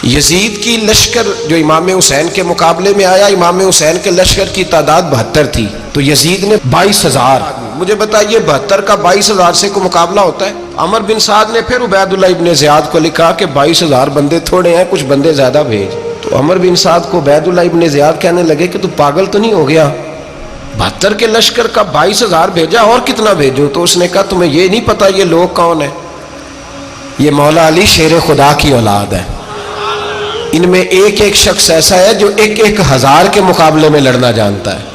یزید کی لشکر جو امام حسین کے مقابلے میں آیا، امام حسین کے لشکر کی تعداد 72 تھی، تو یزید نے 22,000. مجھے بتائیے 72 کا 22,000 سے کوئی مقابلہ ہوتا ہے؟ عمر بن سعد نے پھر عبید اللہ ابن زیاد کو لکھا کہ 22,000 بندے تھوڑے ہیں، کچھ بندے زیادہ بھیج. تو عمر بن سعد کو عبید اللہ ابن زیاد کہنے لگے کہ تو پاگل تو نہیں ہو گیا، 72 کے لشکر کا 22,000 بھیجا، اور کتنا بھیجوں؟ تو اس نے کہا تمہیں یہ نہیں پتا یہ لوگ کون ہیں؟ یہ مولا علی شیر خدا کی اولاد ہے. ان میں ایک ایک شخص ایسا ہے جو 1,000 کے مقابلے میں لڑنا جانتا ہے.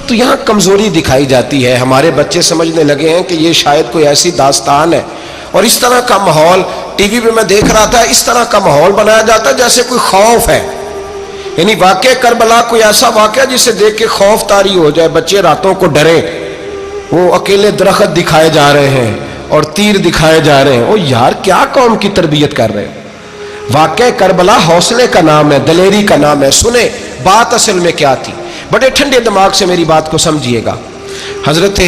تو یہاں کمزوری دکھائی جاتی ہے. ہمارے بچے سمجھنے لگے ہیں کہ یہ شاید کوئی ایسی داستان ہے، اور اس طرح کا ماحول ٹی وی پہ میں دیکھ رہا تھا، اس طرح کا ماحول بنایا جاتا ہے جیسے کوئی خوف ہے. یعنی واقع کربلا کوئی ایسا واقعہ جسے دیکھ کے خوف طاری ہو جائے، بچے راتوں کو ڈرے. وہ اکیلے درخت دکھائے جا رہے ہیں اور تیر دکھائے جا رہے ہیں. او یار کیا قوم کی تربیت کر رہے ہیں؟ واقع کربلا حوصلے کا نام ہے، دلیری کا نام ہے. سنیں بات اصل میں کیا تھی، بڑے ٹھنڈے دماغ سے میری بات کو سمجھیے گا. حضرت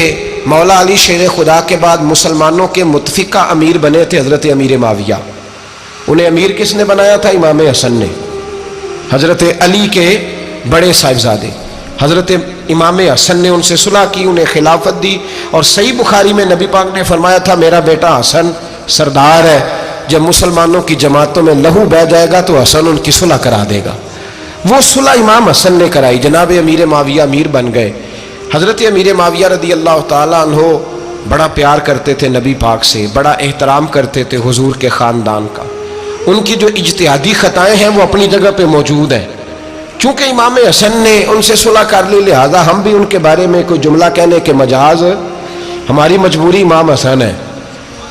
مولا علی شیر خدا کے بعد مسلمانوں کے متفقہ امیر بنے تھے حضرت امیر معاویہ. انہیں امیر کس نے بنایا تھا؟ امام حسن نے، حضرت علی کے بڑے صاحبزادے. حضرت امام حسن نے ان سے صلح کی، انہیں خلافت دی. اور صحیح بخاری میں نبی پاک نے فرمایا تھا میرا بیٹا حسن سردار ہے، جب مسلمانوں کی جماعتوں میں لہو بہہ جائے گا تو حسن ان کی صلح کرا دے گا. وہ صلح امام حسن نے کرائی. جناب امیر معاویہ امیر بن گئے. حضرت امیر معاویہ رضی اللہ تعالیٰ عنہ بڑا پیار کرتے تھے نبی پاک سے، بڑا احترام کرتے تھے حضور کے خاندان کا. ان کی جو اجتہادی خطائیں ہیں وہ اپنی جگہ پہ موجود ہیں. چونکہ امام حسن نے ان سے صلح کر لی، لہذا ہم بھی ان کے بارے میں کوئی جملہ کہنے کے مجاز، ہماری مجبوری امام حسن ہے.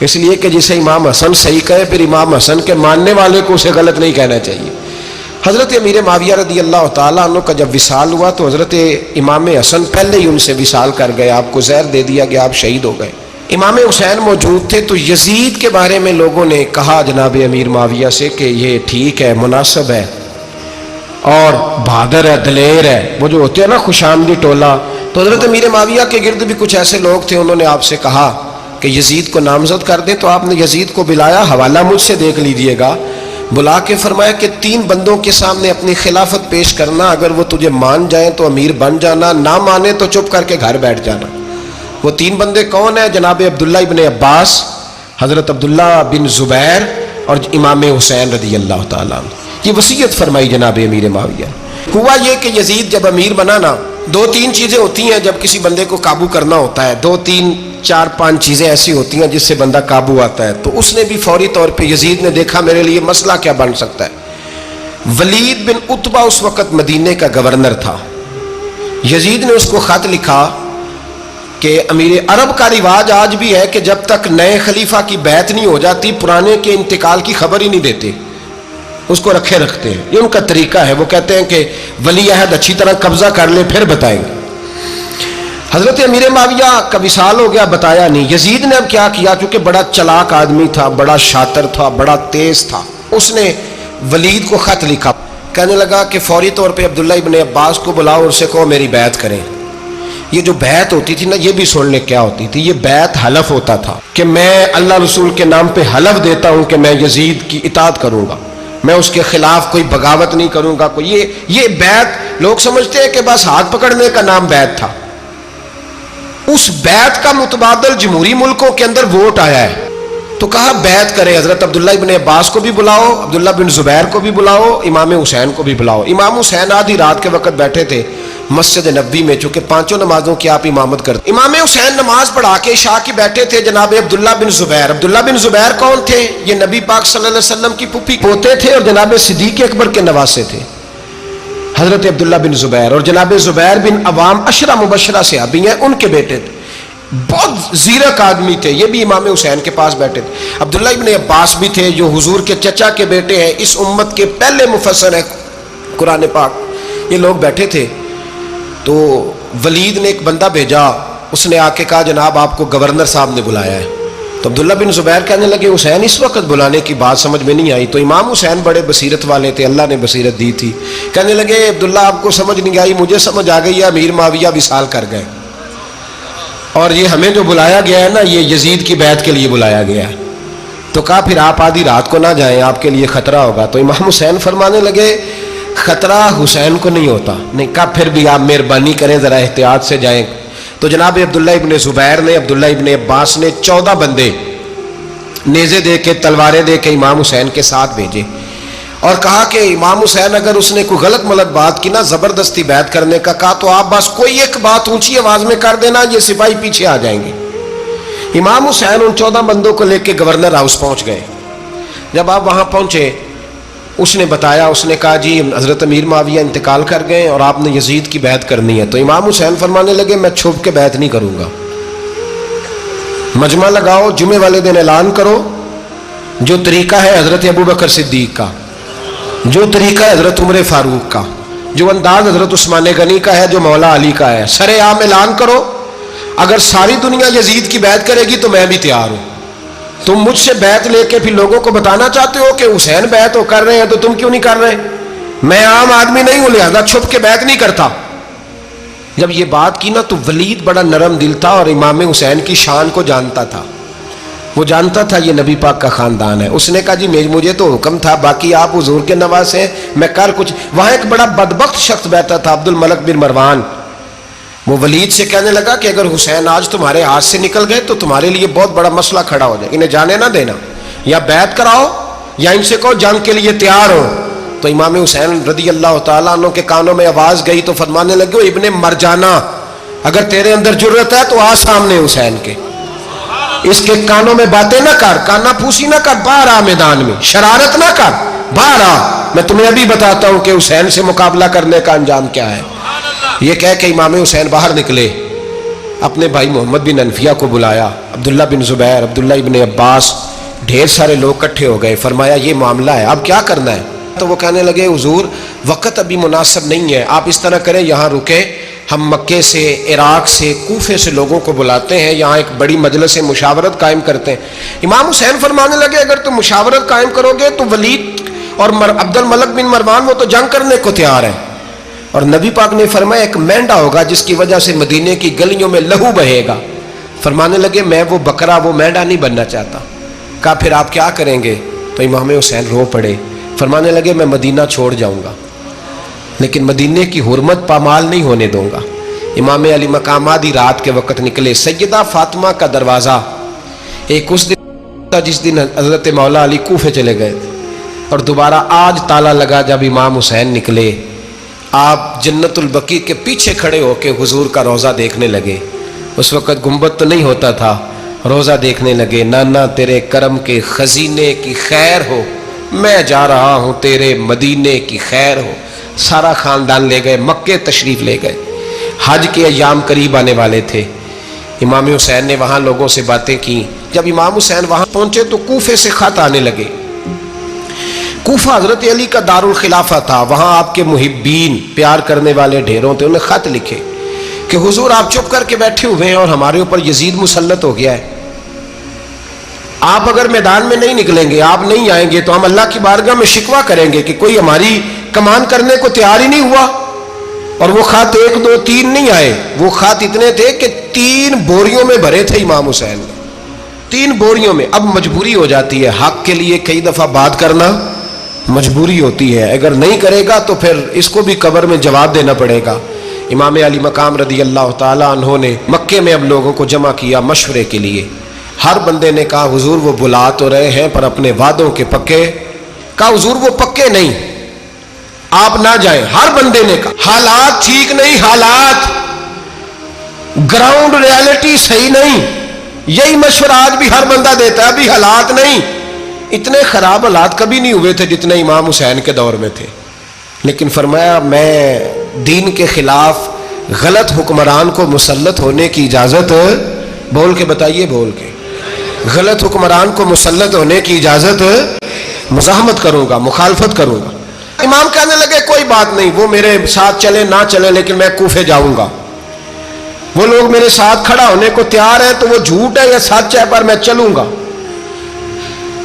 اس لیے کہ جسے امام حسن صحیح کہے پھر امام حسن کے ماننے والے کو اسے غلط نہیں کہنا چاہیے. حضرت امیر معاویہ رضی اللہ تعالیٰ عنہ کا جب وصال ہوا تو حضرت امام حسن پہلے ہی ان سے وصال کر گئے، آپ کو زہر دے دیا گیا، آپ شہید ہو گئے. امام حسین موجود تھے. تو یزید کے بارے میں لوگوں نے کہا جناب امیر معاویہ سے کہ یہ ٹھیک ہے، مناسب ہے اور بہادر ہے، دلیر ہے، وہ جو ہوتے ہیں نا خوش آمدی ٹولہ. تو حضرت امیر معاویہ کے گرد بھی کچھ ایسے لوگ تھے، انہوں نے آپ سے کہا کہ یزید کو نامزد کر دیں. تو آپ نے یزید کو بلایا، حوالہ مجھ سے دیکھ لیجئے گا. بلا کے فرمایا کہ 3 بندوں کے سامنے اپنی خلافت پیش کرنا، اگر وہ تجھے مان جائیں تو امیر بن جانا، نہ مانے تو چپ کر کے گھر بیٹھ جانا. وہ 3 بندے کون ہیں؟ جناب عبداللہ ابن عباس، حضرت عبداللہ بن زبیر اور امام حسین رضی اللہ تعالیٰ عنہ. یہ وصیت فرمائی جناب امیر معاویہ. ہوا یہ کہ یزید جب امیر بنا نا، 2-3 چیزیں ہوتی ہیں جب کسی بندے کو قابو کرنا ہوتا ہے، 2-3-4-5 چیزیں ایسی ہوتی ہیں جس سے بندہ قابو آتا ہے. تو اس نے بھی فوری طور پہ، یزید نے دیکھا میرے لیے مسئلہ کیا بن سکتا ہے. ولید بن عتبہ اس وقت مدینے کا گورنر تھا. یزید نے اس کو خط لکھا کہ امیر عرب کا رواج آج بھی ہے کہ جب تک نئے خلیفہ کی بیعت نہیں ہو جاتی پرانے کے انتقال کی خبر ہی نہیں دیتے، اس کو رکھے رکھتے ہیں. یہ ان کا طریقہ ہے. وہ کہتے ہیں کہ ولی عہد اچھی طرح قبضہ کر لے پھر بتائیں گے. حضرت امیر معاویہ کا وصال ہو گیا، بتایا نہیں. یزید نے اب کیا کیا، کیونکہ بڑا چلاک آدمی تھا، بڑا شاطر تھا، بڑا تیز تھا. اس نے ولید کو خط لکھا، کہنے لگا کہ فوری طور پہ عبداللہ ابن عباس کو بلاؤ اور اسے کہو میری بیعت کریں. یہ جو بیعت ہوتی تھی نا، یہ بھی سن لے کیا ہوتی تھی. یہ بیعت حلف ہوتا تھا کہ میں اللہ رسول کے نام پہ حلف دیتا ہوں کہ میں یزید کی اطاعت کروں گا، میں اس کے خلاف کوئی بغاوت نہیں کروں گا. کوئی یہ بیعت لوگ سمجھتے ہیں کہ بس ہاتھ پکڑنے کا نام بیعت تھا. اس بیعت کا متبادل جمہوری ملکوں کے اندر ووٹ آیا ہے. تو کہا بیعت کرے. حضرت عبداللہ ابن عباس کو بھی بلاؤ، عبداللہ بن زبیر کو بھی بلاؤ، امام حسین کو بھی بلاؤ. امام حسین آدھی رات کے وقت بیٹھے تھے مسجد نبوی میں، چونکہ 5 نمازوں کی آپ امامت کرتے. امام حسین نماز پڑھا کے عشاء کی بیٹھے تھے. جناب عبداللہ بن زبیر، عبداللہ بن زبیر کون تھے؟ یہ نبی پاک صلی اللہ علیہ وسلم کی پھوپھی پوتے تھے اور جناب صدیق اکبر کے نواسے تھے. حضرت عبداللہ بن زبیر اور جناب زبیر بن عوام عشرہ مبشرہ صحابی ہیں، ان کے بیٹے تھے. بہت زیرک آدمی تھے. یہ بھی امام حسین کے پاس بیٹھے تھے. عبداللہ ابن عباس بھی تھے جو حضور کے چچا کے بیٹے ہیں، اس امت کے پہلے مفسر ہیں قرآن پاک. یہ لوگ بیٹھے تھے. تو ولید نے ایک بندہ بھیجا، اس نے آ کے کہا جناب آپ کو گورنر صاحب نے بلایا ہے. تو عبداللہ بن زبیر کہنے لگے حسین اس وقت بلانے کی بات سمجھ میں نہیں آئی. تو امام حسین بڑے بصیرت والے تھے، اللہ نے بصیرت دی تھی. کہنے لگے عبداللہ آپ کو سمجھ نہیں آئی، مجھے سمجھ آ گئی ہے، امیر معاویہ وصال کر گئے اور یہ ہمیں جو بلایا گیا ہے نا، یہ یزید کی بیعت کے لیے بلایا گیا ہے. تو کہا پھر آپ آدھی رات کو نہ جائیں، آپ کے لیے خطرہ ہوگا۔ تو امام حسین فرمانے لگے خطرہ حسین کو نہیں ہوتا۔ نہیں، کہا پھر بھی آپ مہربانی کریں ذرا احتیاط سے جائیں۔ تو جناب عبداللہ ابن زبیر نے، عبداللہ ابن عباس نے 14 بندے نیزے دے کے، تلواریں دے کے امام حسین کے ساتھ بھیجے اور کہا کہ امام حسین اگر اس نے کوئی غلط ملت بات کی نا، زبردستی بیعت کرنے کا کہا، تو آپ بس کوئی ایک بات اونچی آواز میں کر دینا، یہ سپاہی پیچھے آ جائیں گے۔ امام حسین ان 14 بندوں کو لے کے گورنر ہاؤس پہنچ گئے۔ جب آپ وہاں پہنچے، اس نے بتایا، اس نے کہا جی حضرت امیر معاویہ انتقال کر گئے اور آپ نے یزید کی بیعت کرنی ہے۔ تو امام حسین فرمانے لگے میں چھپ کے بیعت نہیں کروں گا، مجمع لگاؤ، جمعے والے دن اعلان کرو، جو طریقہ ہے حضرت ابوبکر صدیق کا، جو طریقہ ہے حضرت عمر فاروق کا، جو انداز حضرت عثمان غنی کا ہے، جو مولا علی کا ہے، سر عام اعلان کرو، اگر ساری دنیا یزید کی بیعت کرے گی تو میں بھی تیار ہوں۔ تم مجھ سے بیعت لے کے پھر لوگوں کو بتانا چاہتے ہو کہ حسین بیعت ہو کر رہے ہیں تو تم کیوں نہیں کر رہے؟ میں عام آدمی نہیں ہوں، لہذا چھپ کے بیعت نہیں کرتا۔ جب یہ بات کی نا تو ولید بڑا نرم دل تھا اور امام حسین کی شان کو جانتا تھا، وہ جانتا تھا یہ نبی پاک کا خاندان ہے۔ اس نے کہا جی مجھے تو حکم تھا، باقی آپ حضور کے نواز ہیں، میں کر کچھ۔ وہاں ایک بڑا بدبخت شخص بیٹھا تھا، عبد الملک بن مروان، وہ ولید سے کہنے لگا کہ اگر حسین آج تمہارے ہاتھ سے نکل گئے تو تمہارے لیے بہت بڑا مسئلہ کھڑا ہو جائے، انہیں جانے نہ دینا، یا بیعت کراؤ یا ان سے کہو جنگ کے لیے تیار ہو۔ تو امام حسین رضی اللہ تعالیٰ عنہ کے کانوں میں آواز گئی تو فرمانے لگے ابن مرجانہ، اگر تیرے اندر جرت ہے تو آ سامنے حسین کے، اس کے کانوں میں باتیں نہ کر، کانا پھوسی نہ کر، باہر آ میدان میں، شرارت نہ کر، باہر آ، میں تمہیں ابھی بتاتا ہوں کہ حسین سے مقابلہ کرنے کا انجام کیا ہے۔ یہ کہہ کہ امام حسین باہر نکلے، اپنے بھائی محمد بن انفیہ کو بلایا، عبداللہ بن زبیر، عبداللہ ابن عباس، ڈھیر سارے لوگ اکٹھے ہو گئے۔ فرمایا یہ معاملہ ہے، اب کیا کرنا ہے؟ تو وہ کہنے لگے حضور وقت ابھی مناسب نہیں ہے، آپ اس طرح کریں یہاں رکیں، ہم مکے سے، عراق سے، کوفے سے لوگوں کو بلاتے ہیں، یہاں ایک بڑی مجلس مشاورت قائم کرتے ہیں۔ امام حسین فرمانے لگے اگر تم مشاورت قائم کرو گے تو ولید اور عبد الملک بن مروان وہ تو جنگ کرنے کو تیار ہیں، اور نبی پاک نے فرمایا ایک مینڈا ہوگا جس کی وجہ سے مدینے کی گلیوں میں لہو بہے گا۔ فرمانے لگے میں وہ بکرا، وہ مینڈا نہیں بننا چاہتا۔ کہا پھر آپ کیا کریں گے؟ تو امام حسین رو پڑے، فرمانے لگے میں مدینہ چھوڑ جاؤں گا لیکن مدینے کی حرمت پامال نہیں ہونے دوں گا۔ امام علی مقام آدھی رات کے وقت نکلے، سیدہ فاطمہ کا دروازہ ایک اس دن تھا جس دن حضرت مولا علی کوفے چلے گئے تھے، اور دوبارہ آج تالا لگا جب امام حسین نکلے۔ آپ جنت البقیع کے پیچھے کھڑے ہو کے حضور کا روضہ دیکھنے لگے، اس وقت گنبد تو نہیں ہوتا تھا، روضہ دیکھنے لگے۔ نانا تیرے کرم کے خزینے کی خیر ہو، میں جا رہا ہوں تیرے مدینے کی خیر ہو۔ سارا خاندان لے گئے، مکے تشریف لے گئے، حج کے ایام قریب آنے والے تھے۔ امام حسین نے وہاں لوگوں سے باتیں کی۔ جب امام حسین وہاں پہنچے تو کوفے سے خط آنے لگے۔ کوفہ حضرت علی کا دارالخلافہ تھا، وہاں آپ کے محبین، پیار کرنے والے ڈھیروں تھے، انہیں خط لکھے کہ حضور آپ چپ کر کے بیٹھے ہوئے ہیں اور ہمارے اوپر یزید مسلط ہو گیا ہے، آپ اگر میدان میں نہیں نکلیں گے، آپ نہیں آئیں گے تو ہم اللہ کی بارگاہ میں شکوہ کریں گے کہ کوئی ہماری کمان کرنے کو تیار ہی نہیں ہوا۔ اور وہ خط 1 2 3 نہیں آئے، وہ خط اتنے تھے کہ 3 بوریوں میں بھرے تھے امام حسین نے، 3 بوریوں میں۔ اب مجبوری ہو جاتی ہے، حق کے لیے کئی دفعہ بات کرنا مجبوری ہوتی ہے، اگر نہیں کرے گا تو پھر اس کو بھی قبر میں جواب دینا پڑے گا۔ امام علی مقام رضی اللہ تعالیٰ عنہ نے مکے میں اب لوگوں کو جمع کیا مشورے کے لیے۔ ہر بندے نے کہا حضور وہ بلا تو رہے ہیں پر اپنے وعدوں کے پکے۔ کہا حضور وہ پکے نہیں، آپ نہ جائیں۔ ہر بندے نے کہا حالات ٹھیک نہیں، حالات گراؤنڈ ریالٹی صحیح نہیں، یہی مشورہ آج بھی ہر بندہ دیتا ہے، ابھی حالات نہیں۔ اتنے خراب حالات کبھی نہیں ہوئے تھے جتنے امام حسین کے دور میں تھے، لیکن فرمایا میں دین کے خلاف غلط حکمران کو مسلط ہونے کی اجازت، بول کے بتائیے، بول کے، غلط حکمران کو مسلط ہونے کی اجازت، مزاحمت کروں گا، مخالفت کروں گا۔ امام کہنے لگے کوئی بات نہیں، وہ میرے ساتھ چلے نہ چلے لیکن میں کوفے جاؤں گا، وہ لوگ میرے ساتھ کھڑا ہونے کو تیار ہے تو وہ جھوٹ ہے یا سچ ہے پر میں چلوں گا۔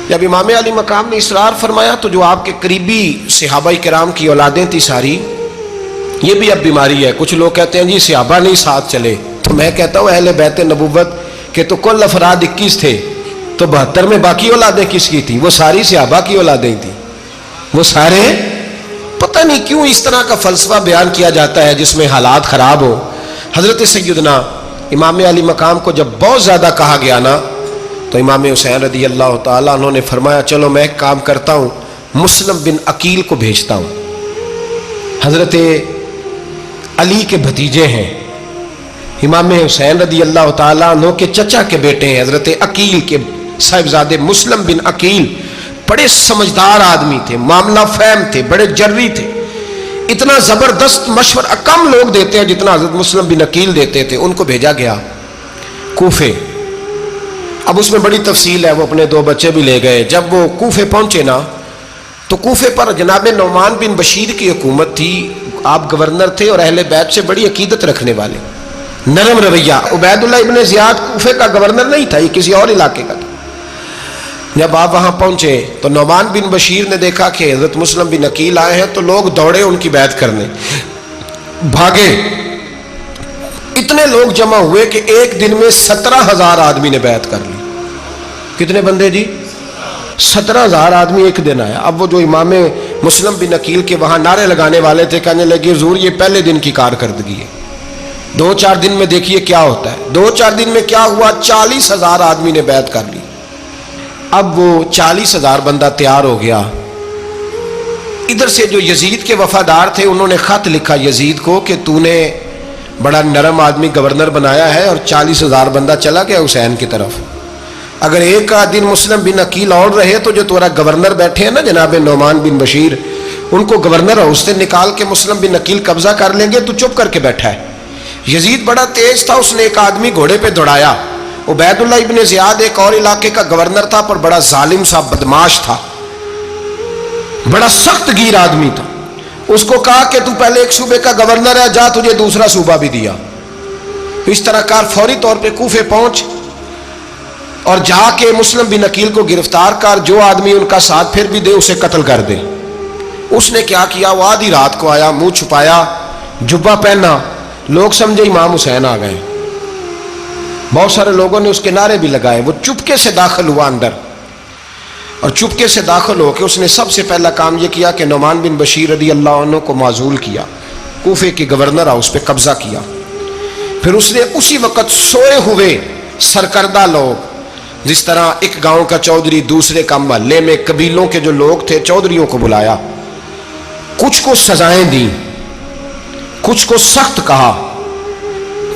جب امام علی مقام نے اصرار فرمایا تو جو آپ کے قریبی صحابہ کرام کی اولادیں تھی ساری، یہ بھی اب بیماری ہے، کچھ لوگ کہتے ہیں جی صحابہ نہیں ساتھ چلے، تو میں کہتا ہوں اہل بیت نبوت کے تو کل افراد 21 تھے، تو 72 میں باقی اولادیں کس کی تھیں؟ وہ ساری صحابہ کی اولادیں تھیں، وہ سارے. پتہ نہیں کیوں اس طرح کا فلسفہ بیان کیا جاتا ہے جس میں حالات خراب ہو. حضرت سیدنا امام علی مقام کو جب بہت زیادہ کہا گیا نا تو امام حسین رضی اللہ تعالیٰ انہوں نے فرمایا چلو میں ایک کام کرتا ہوں، مسلم بن عقیل کو بھیجتا ہوں. حضرت علی کے بھتیجے ہیں، امام حسین رضی اللہ تعالیٰ عنہ کے چچا کے بیٹے ہیں حضرت عقیل کے صاحبزادے مسلم بن عقیل. بڑے سمجھدار آدمی تھے، معاملہ فہم تھے، بڑے جری تھے. اتنا زبردست مشورہ کم لوگ دیتے ہیں جتنا حضرت مسلم بن عقیل دیتے تھے. ان کو بھیجا گیا کوفے. اب اس میں بڑی تفصیل ہے، وہ اپنے 2 بچے بھی لے گئے. جب وہ کوفے پہنچے نا تو کوفے پر جناب نعمان بن بشیر کی حکومت تھی. آپ گورنر تھے اور اہل بیت سے بڑی عقیدت رکھنے والے، نرم رویہ. عبید اللہ ابن زیاد کوفے کا گورنر نہیں تھا، یہ کسی اور علاقے کا تھا. جب آپ وہاں پہنچے تو نعمان بن بشیر نے دیکھا کہ حضرت مسلم بن عقیل آئے ہیں تو لوگ دوڑے ان کی بیعت کرنے، بھاگے. اتنے لوگ جمع ہوئے کہ ایک دن میں 17,000 آدمی نے بیعت کر لی. کتنے بندے جی؟ 17,000 آدمی ایک دن آیا. اب وہ جو امام مسلم بن عقیل کے وہاں نعرے لگانے والے تھے کہنے لگے حضور یہ پہلے دن کی کارکردگی ہے، 2-4 دن میں دیکھیے کیا ہوتا ہے. 2-4 دن میں کیا ہوا؟ 40,000 آدمی نے بیعت کر لی. اب وہ 40,000 بندہ تیار ہو گیا. ادھر سے جو یزید کے وفادار تھے انہوں نے خط لکھا یزید کو کہ تو نے بڑا نرم آدمی گورنر بنایا ہے اور 40,000 بندہ چلا گیا حسین کی طرف. اگر ایک دن مسلم بن عقیل اور رہے تو جو تمہارا گورنر بیٹھے ہیں نا جناب نعمان بن بشیر، ان کو گورنر ہاؤس سے نکال کے مسلم بن عقیل قبضہ کر لیں گے. تو چپ کر کے بیٹھا ہے. یزید بڑا تیز تھا، اس نے ایک آدمی گھوڑے پہ دوڑایا. عبید اللہ ابن زیاد ایک اور علاقے کا گورنر تھا پر بڑا ظالم سا بدماش تھا، بڑا سخت گیر آدمی تھا. اس کو کہا کہ تو پہلے ایک صوبے کا گورنر ہے، جا تجھے دوسرا صوبہ بھی دیا. اس طرح کار فوری طور پہ کوفے پہنچ اور جا کے مسلم بن عقیل کو گرفتار کر، جو آدمی ان کا ساتھ پھر بھی دے اسے قتل کر دے. اس نے کیا کیا؟ وہ آدھی رات کو آیا، منہ چھپایا، جبہ پہنا. لوگ سمجھے امام حسین آ گئے. بہت سارے لوگوں نے اس کے نعرے بھی لگائے. وہ چپکے سے داخل ہوا اندر اور چپکے سے داخل ہو کے اس نے سب سے پہلا کام یہ کیا کہ نعمان بن بشیر رضی اللہ عنہ کو معزول کیا، کوفے کے گورنر ہاؤس پہ قبضہ کیا. پھر اس نے اسی وقت سوئے ہوئے سرکردہ لوگ، جس طرح ایک گاؤں کا چودھری دوسرے کا محلے میں قبیلوں کے جو لوگ تھے چودھریوں کو بلایا، کچھ کو سزائیں دیں، کچھ کو سخت کہا،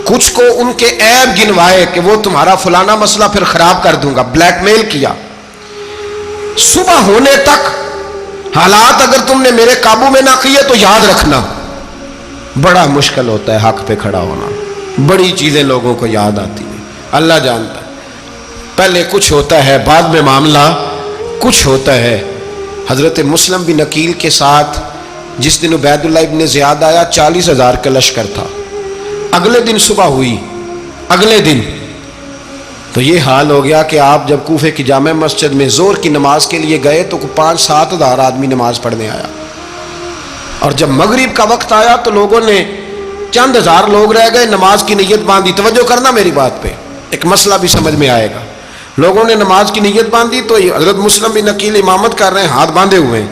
کچھ کو ان کے عیب گنوائے کہ وہ تمہارا فلانا مسئلہ پھر خراب کر دوں گا. بلیک میل کیا. صبح ہونے تک حالات اگر تم نے میرے قابو میں نہ کیے تو یاد رکھنا بڑا مشکل ہوتا ہے حق پہ کھڑا ہونا. بڑی چیزیں لوگوں کو یاد آتی ہیں، اللہ جانتا ہے. پہلے کچھ ہوتا ہے، بعد میں معاملہ کچھ ہوتا ہے. حضرت مسلم بن عقیل کے ساتھ جس دن عبید اللہ ابن زیاد آیا 40,000 کا لشکر تھا. اگلے دن صبح ہوئی، اگلے دن تو یہ حال ہو گیا کہ آپ جب کوفے کی جامع مسجد میں زور کی نماز کے لیے گئے تو 5-7 ہزار آدمی نماز پڑھنے آیا. اور جب مغرب کا وقت آیا تو لوگوں نے چند ہزار لوگ رہ گئے، نماز کی نیت باندھی. توجہ کرنا میری بات پہ، ایک مسئلہ بھی سمجھ میں آئے گا. لوگوں نے نماز کی نیت باندھی تو حضرت مسلم بن عقیل امامت کر رہے ہیں، ہاتھ باندھے ہوئے ہیں.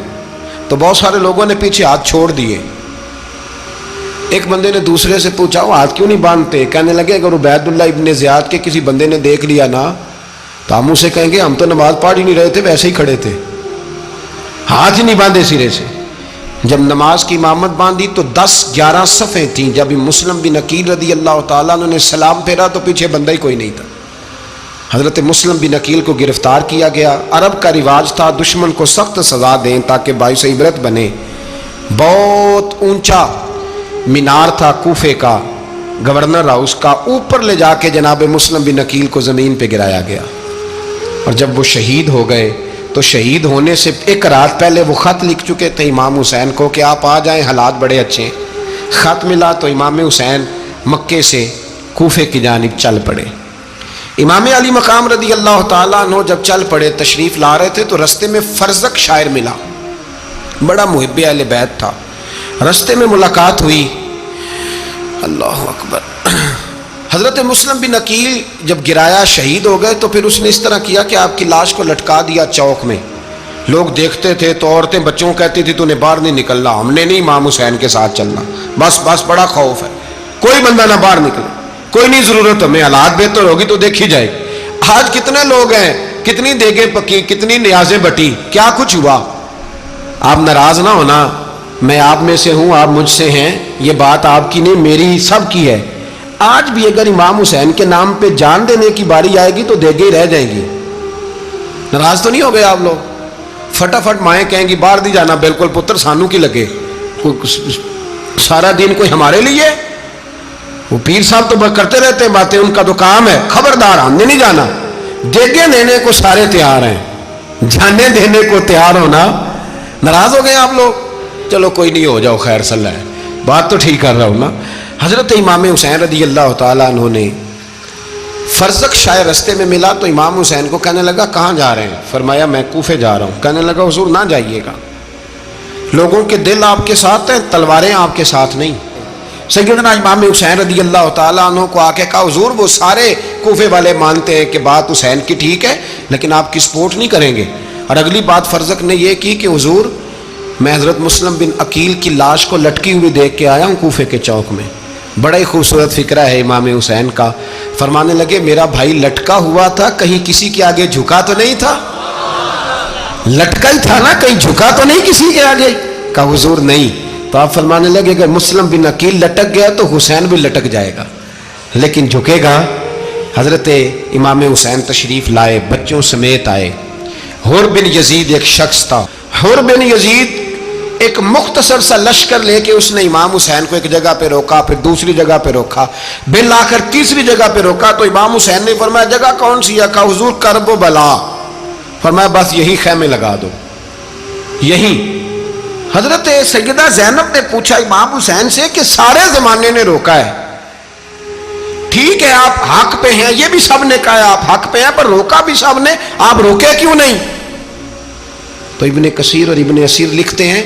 تو بہت سارے لوگوں نے پیچھے ہاتھ چھوڑ دیے. ایک بندے نے دوسرے سے پوچھا وہ ہاتھ کیوں نہیں باندھتے؟ کہنے لگے اگر عبید اللہ ابن زیاد کے کسی بندے نے دیکھ لیا نا تو ہم اسے کہیں گے ہم تو نماز پڑھ ہی نہیں رہے تھے، ویسے ہی کھڑے تھے، ہاتھ ہی نہیں باندھے سرے سے. جب نماز کی امامت باندھی تو 10-11 صفیں تھیں. جب مسلم بن عقیل رضی اللہ تعالیٰ عنہ نے سلام پھیرا تو پیچھے بندہ ہی کوئی نہیں تھا. حضرت مسلم بن عقیل کو گرفتار کیا گیا. عرب کا رواج تھا دشمن کو سخت سزا دیں تاکہ باعث عبرت بنے. بہت اونچا مینار تھا کوفے کا گورنر ہاؤس کا، اوپر لے جا کے جناب مسلم بن عقیل کو زمین پہ گرایا گیا. اور جب وہ شہید ہو گئے تو شہید ہونے سے ایک رات پہلے وہ خط لکھ چکے تھے امام حسین کو کہ آپ آ جائیں، حالات بڑے اچھے ہیں. خط ملا تو امام حسین مکے سے کوفے کی جانب چل پڑے. امام علی مقام رضی اللہ تعالیٰ عنہ جب چل پڑے تشریف لا رہے تھے تو رستے میں فرزق شاعر ملا، بڑا محب اہل بیت تھا. رستے میں ملاقات ہوئی، اللہ اکبر، حضرت مسلم بن عقیل جب گرایا شہید ہو گئے تو پھر اس نے اس طرح کیا کہ آپ کی لاش کو لٹکا دیا چوک میں. لوگ دیکھتے تھے تو عورتیں بچوں کہتی تھی تو نے باہر نہیں نکلنا, ہم نے نہیں امام حسین کے ساتھ چلنا, بس بڑا خوف ہے, کوئی بندہ نہ باہر نکلے, کوئی نہیں ضرورت ہمیں, حالات بہتر ہوگی تو دیکھی جائے گی. آج کتنے لوگ ہیں, کتنی دیگیں پکی, کتنی نیازیں بٹی, کیا کچھ ہوا. آپ ناراض نہ ہونا, میں آپ میں سے ہوں, آپ مجھ سے ہیں, یہ بات آپ کی نہیں میری سب کی ہے. آج بھی اگر امام حسین کے نام پہ جان دینے کی باری آئے گی تو دیگیں ہی رہ جائیں گی. ناراض تو نہیں ہو گئے آپ لوگ؟ فٹافٹ مائیں کہیں گی باہر نہیں جانا, بالکل پتر سانو کی لگے, سارا دن کوئی ہمارے لیے. وہ پیر صاحب تو کرتے رہتے ہیں باتیں, ان کا تو کام ہے, خبردار ہم نے نہیں جانا. دیگیں دینے کو سارے تیار ہیں, جانے دینے کو تیار ہونا. ناراض ہو گئے آپ لوگ؟ چلو کوئی نہیں, ہو جاؤ, خیر صلی اللہ ہے, بات تو ٹھیک کر رہا ہوں نا. حضرت امام حسین رضی اللہ تعالیٰ عنہ نے فرزق شاہ رستے میں ملا تو امام حسین کو کہنے لگا کہاں جا رہے ہیں؟ فرمایا میں کوفے جا رہا ہوں. کہنے لگا حضور نہ جائیے گا, لوگوں کے دل آپ کے ساتھ ہیں, تلواریں آپ کے ساتھ نہیں. سیدنا امام حسین رضی اللہ تعالیٰ عنہ کو آ کے کہا حضور وہ سارے کوفے والے مانتے ہیں کہ بات حسین کی ٹھیک ہے لیکن آپ کی سپورٹ نہیں کریں گے. اور اگلی بات فرزق نے یہ کی کہ حضور میں حضرت مسلم بن عقیل کی لاش کو لٹکی ہوئی دیکھ کے آیا ہوں کوفے کے چوک میں. بڑا ہی خوبصورت فکرہ ہے امام حسین کا. فرمانے لگے میرا بھائی لٹکا ہوا تھا, کہیں کسی کے آگے جھکا تو نہیں تھا؟ لٹکا ہی تھا نا, کہیں جھکا تو نہیں کسی کے آگے؟ کہا حضور نہیں. تو آپ فرمانے لگے اگر مسلم بن عقیل لٹک گیا تو حسین بھی لٹک جائے گا, لیکن جھکے گا. حضرت امام حسین تشریف لائے, بچوں سمیت آئے. حر بن یزید ایک شخص تھا. حر بن یزید ایک مختصر سا لشکر لے کے اس نے امام حسین کو ایک جگہ پہ روکا, پھر دوسری جگہ پہ روکا, بالآخر تیسری جگہ پہ روکا. تو امام حسین نے فرمایا جگہ کون سی ہے؟ کہا حضور کرب و بلا. فرمایا بس یہی خیمے لگا دو, یہی. حضرت سیدہ زینب نے پوچھا امام حسین سے کہ سارے زمانے نے روکا ہے, ٹھیک ہے آپ حق پہ ہیں, یہ بھی سب نے کہا آپ حق پہ ہیں, پر روکا بھی سب نے, آپ روکے کیوں نہیں؟ تو ابن کثیر اور ابن اسیر لکھتے ہیں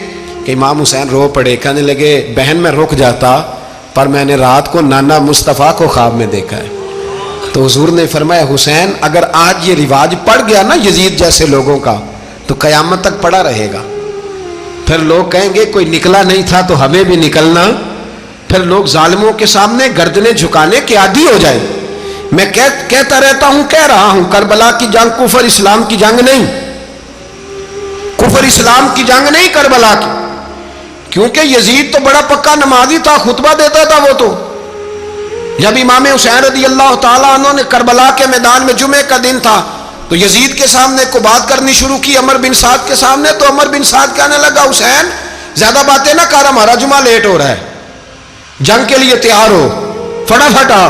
کہ امام حسین رو پڑے, کہنے لگے بہن میں رک جاتا پر میں نے رات کو نانا مصطفیٰ کو خواب میں دیکھا ہے. تو حضور نے فرمایا حسین اگر آج یہ رواج پڑ گیا نا یزید جیسے لوگوں کا تو قیامت تک پڑا رہے گا. پھر لوگ کہیں گے کوئی نکلا نہیں تھا تو ہمیں بھی نکلنا. پھر لوگ ظالموں کے سامنے گردنیں جھکانے کے عادی ہو جائیں. میں کہتا رہتا ہوں, کہہ رہا ہوں, کربلا کی جنگ کفر اسلام کی جنگ نہیں, کفر اسلام کی جنگ نہیں کربلا کی. کیونکہ یزید تو بڑا پکا نمازی تھا, خطبہ دیتا تھا. وہ تو جب امام حسین رضی اللہ تعالیٰ عنہ نے کربلا کے میدان میں جمعے کا دن تھا تو یزید کے سامنے کو بات کرنی شروع کی, عمر بن سعد کے سامنے. تو عمر بن سعد کہنے لگا حسین زیادہ باتیں نہ کر, ہمارا جمعہ لیٹ ہو رہا ہے, جنگ کے لیے تیار ہو, فٹافٹ آ.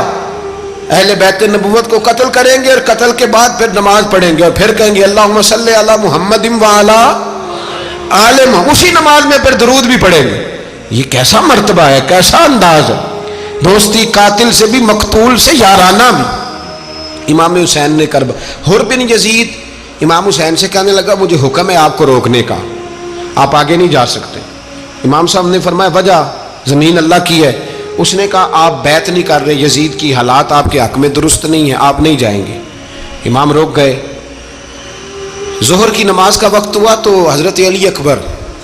اہل بیت نبوت کو قتل کریں گے اور قتل کے بعد پھر نماز پڑھیں گے اور پھر کہیں گے اللہم صلی علی محمد وعلی آل محمد, اسی نماز میں پھر درود بھی پڑھیں گے. یہ کیسا مرتبہ ہے, کیسا انداز ہے, دوستی قاتل سے بھی مقتول سے یارانہ بھی. امام حسین نے حر بن یزید امام حسین سے کہنے لگا مجھے حکم ہے آپ کو روکنے کا, آپ آگے نہیں جا سکتے. امام صاحب نے فرمایا وجہ زمین اللہ کی ہے. اس نے کہا آپ بیعت نہیں کر رہے, یزید کی حالات آپ کے حق میں درست نہیں ہیں, آپ نہیں جائیں گے. امام روک گئے. ظہر کی نماز کا وقت ہوا تو حضرت علی اکبر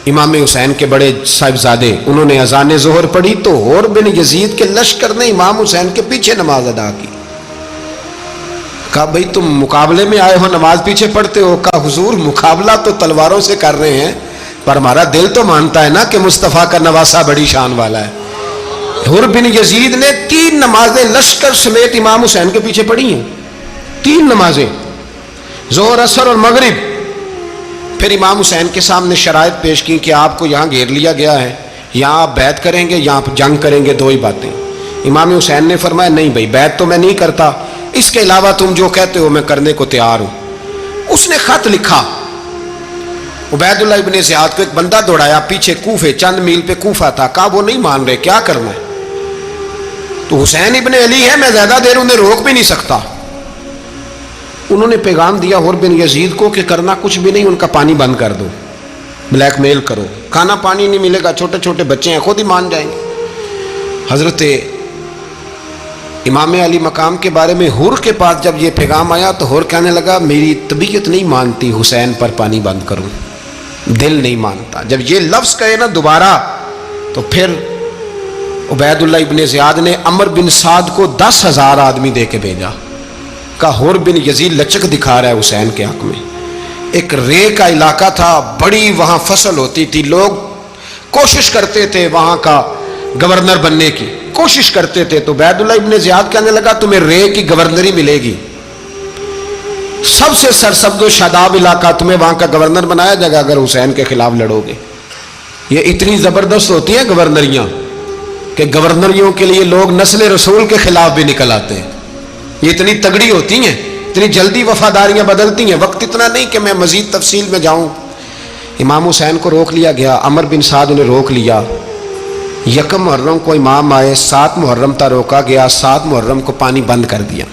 امام حسین کے بڑے صاحبزادے انہوں نے اذان ظہر پڑھی تو حر بن یزید کے لشکر نے امام حسین کے پیچھے نماز ادا کی. کہا بھئی تم مقابلے میں آئے ہو, نماز پیچھے پڑھتے ہو؟ کہا حضور مقابلہ تو تلواروں سے کر رہے ہیں پر ہمارا دل تو مانتا ہے نا کہ مصطفیٰ کا نواسہ بڑی شان والا ہے. حر بن یزید نے 3 نمازیں لشکر سمیت امام حسین کے پیچھے پڑھی ہیں, 3 نمازیں, ظہر اثر اور مغرب. پھر امام حسین کے سامنے شرائط پیش کی کہ آپ کو یہاں گھیر لیا گیا ہے, یہاں آپ بیعت کریں گے, یہاں جنگ کریں گے, 2 ہی باتیں. امام حسین نے فرمایا نہیں بھائی بیعت تو میں نہیں کرتا, اس کے علاوہ تم جو کہتے ہو میں کرنے کو تیار ہوں. اس نے خط لکھا, عبید اللہ ابن زیاد کو ایک بندہ دوڑایا پیچھے, کوفے چند میل پہ کوفہ تھا. کہا وہ نہیں مان رہے, کیا کرنا ہے؟ تو حسین ابن علی ہے, میں زیادہ دیر انہیں روک بھی نہیں سکتا. انہوں نے پیغام دیا حر بن یزید کو کہ کرنا کچھ بھی نہیں, ان کا پانی بند کر دو, بلیک میل کرو, کھانا پانی نہیں ملے گا, چھوٹے چھوٹے بچے ہیں, خود ہی مان جائیں گے. حضرت امام علی مقام کے بارے میں حور کے پاس جب یہ پیغام آیا تو حور کہنے لگا میری طبیعت نہیں مانتی حسین پر پانی بند کروں، دل نہیں مانتا۔ جب یہ لفظ کہے نا دوبارہ تو پھر عبید اللہ ابن زیاد نے عمر بن سعد کو 10,000 آدمی دے کے بھیجا، کہا حور بن یزید لچک دکھا رہا ہے حسین کے حق میں۔ ایک رے کا علاقہ تھا، بڑی وہاں فصل ہوتی تھی، لوگ کوشش کرتے تھے وہاں کا گورنر بننے کی، کوشش کرتے تھے۔ تو عبید اللہ ابن زیاد کہنے لگا تمہیں رے کی گورنری ملے گی، سب سے سرسبز و شاداب علاقہ، تمہیں وہاں کا گورنر بنایا جائے گا اگر حسین کے خلاف لڑو گے۔ یہ اتنی زبردست ہوتی ہیں گورنریاں کہ گورنریوں کے لیے لوگ نسل رسول کے خلاف بھی نکل آتے ہیں، یہ اتنی تگڑی ہوتی ہیں، اتنی جلدی وفاداریاں بدلتی ہیں۔ وقت اتنا نہیں کہ میں مزید تفصیل میں جاؤں۔ امام حسین کو روک لیا گیا، عمر بن سعد نے روک لیا۔ یکم محرم کو امام آئے، 7 محرم تا روکا گیا، 7 محرم کو پانی بند کر دیا۔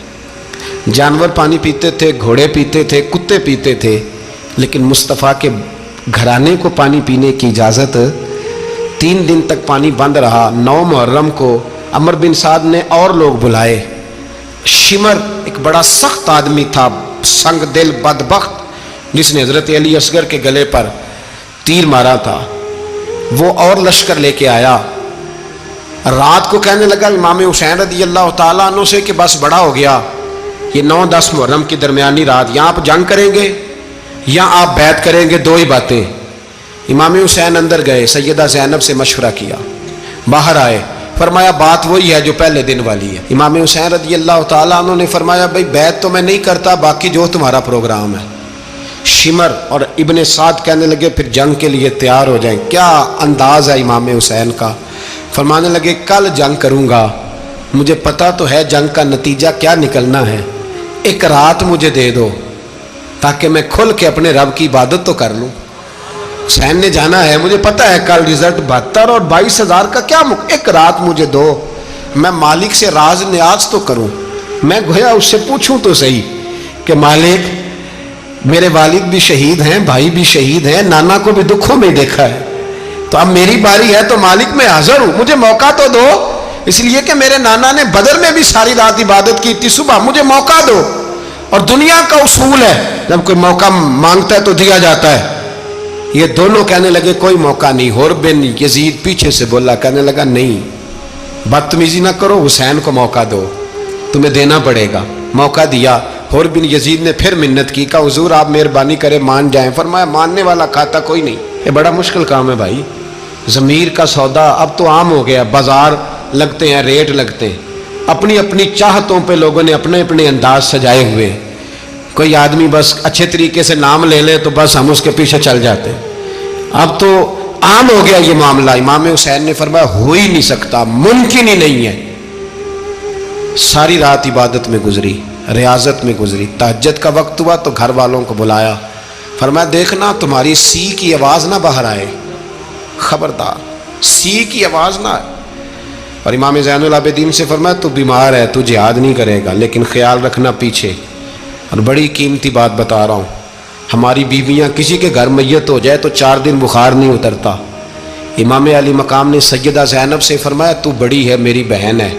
جانور پانی پیتے تھے، گھوڑے پیتے تھے، کتے پیتے تھے، لیکن مصطفیٰ کے گھرانے کو پانی پینے کی اجازت 3 دن تک پانی بند رہا۔ 9 محرم کو عمر بن سعد نے اور لوگ بلائے۔ شمر ایک بڑا سخت آدمی تھا، سنگ دل بدبخت، جس نے حضرت علی اصغر کے گلے پر تیر مارا تھا، وہ اور لشکر لے کے آیا۔ رات کو کہنے لگا امام حسین رضی اللہ تعالیٰ عنہ سے کہ بس بڑا ہو گیا، یہ 9-10 محرم کی درمیانی رات، یہاں آپ جنگ کریں گے یا آپ بیعت کریں گے، 2 ہی باتیں۔ امام حسین اندر گئے، سیدہ زینب سے مشورہ کیا، باہر آئے، فرمایا بات وہی ہے جو پہلے دن والی ہے۔ امام حسین رضی اللہ تعالیٰ عنہ نے فرمایا بھائی بیعت تو میں نہیں کرتا، باقی جو تمہارا پروگرام ہے۔ شمر اور ابن سعد کہنے لگے پھر جنگ کے لیے تیار ہو جائیں۔ کیا انداز ہے امام حسین کا، فرمانے لگے کل جنگ کروں گا، مجھے پتا تو ہے جنگ کا نتیجہ کیا نکلنا ہے، ایک رات مجھے دے دو تاکہ میں کھل کے اپنے رب کی عبادت تو کر لوں۔ حسین نے جانا ہے، مجھے پتا ہے کل رزلٹ 72 اور 22,000 کا کیا ایک رات مجھے دو، میں مالک سے راز نیاز تو کروں، میں گویا اس سے پوچھوں تو صحیح کہ مالک میرے والد بھی شہید ہیں، بھائی بھی شہید ہیں، نانا کو بھی دکھوں میں دیکھا ہے، تو اب میری باری ہے تو مالک میں حاضر ہوں، مجھے موقع تو دو، اس لیے کہ میرے نانا نے بدر میں بھی ساری رات عبادت کی تھی، صبح مجھے موقع دو۔ اور دنیا کا اصول ہے جب کوئی موقع مانگتا ہے تو دیا جاتا ہے۔ یہ دونوں کہنے لگے کوئی موقع نہیں۔ حور بن یزید پیچھے سے بولا، کہنے لگا نہیں بدتمیزی نہ کرو، حسین کو موقع دو، تمہیں دینا پڑے گا۔ موقع دیا۔ حور بن یزید نے پھر منت کی، کہا حضور آپ مہربانی کرے مان جائیں۔ فرمایا ماننے والا کھاتا کوئی نہیں، یہ بڑا مشکل کام ہے بھائی، ضمیر کا سودا اب تو عام ہو گیا، بازار لگتے ہیں، ریٹ لگتے ہیں، اپنی اپنی چاہتوں پہ لوگوں نے اپنے اپنے انداز سجائے ہوئے۔ کوئی آدمی بس اچھے طریقے سے نام لے لے تو بس ہم اس کے پیچھے چل جاتے، اب تو عام ہو گیا یہ معاملہ۔ امام حسین نے فرمایا ہو ہی نہیں سکتا، ممکن ہی نہیں ہے۔ ساری رات عبادت میں گزری، ریاضت میں گزری، تہجد کا وقت ہوا تو گھر والوں کو بلایا، فرمایا دیکھنا تمہاری سی کی آواز نہ باہر آئے، خبردار سی کی آواز نہ آئے۔ اور امام زین العابدین سے فرمایا تو بیمار ہے، تو جہاد نہیں کرے گا، لیکن خیال رکھنا پیچھے۔ اور بڑی قیمتی بات بتا رہا ہوں، ہماری بیویاں کسی کے گھر میت ہو جائے تو 4 دن بخار نہیں اترتا۔ امام علی مقام نے سیدہ زینب سے فرمایا تو بڑی ہے، میری بہن ہے،